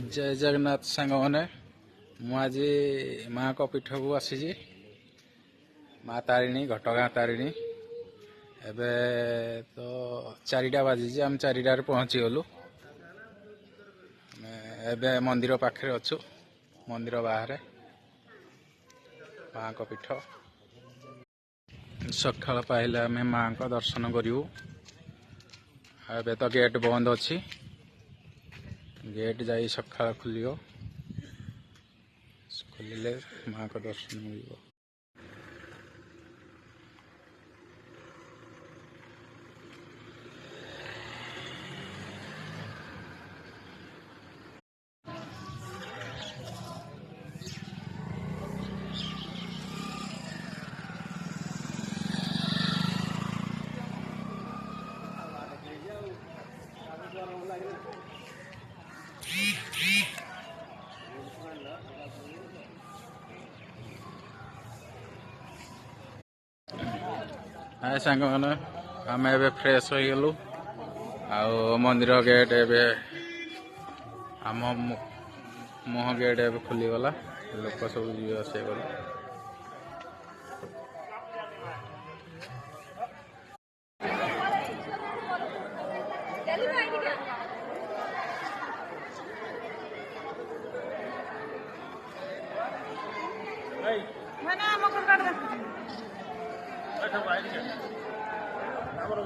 जय जगन्नाथ सांग मैंने आज माँ को पीठ को आसी माँ तारिणी घटगाँ तारिणी एबे तो 4टा बाजी आम 4टार पहुँची गलु एबे मंदिर पाखे अच्छु मंदिर बाहर माँ को पीठ सकाल पाइले आम माँ को दर्शन करूँ एबे तो गेट बंद अच्छी गेट जाई सकाल खुलियो खुलिले माँ को दर्शन मिल हाय सांग मैंने आम एबे फ्रेश हो गलु आ मंदिर गेट एबे आम मुह गेट एबे खुलीगला लोक सब जी आसे गले ଆମର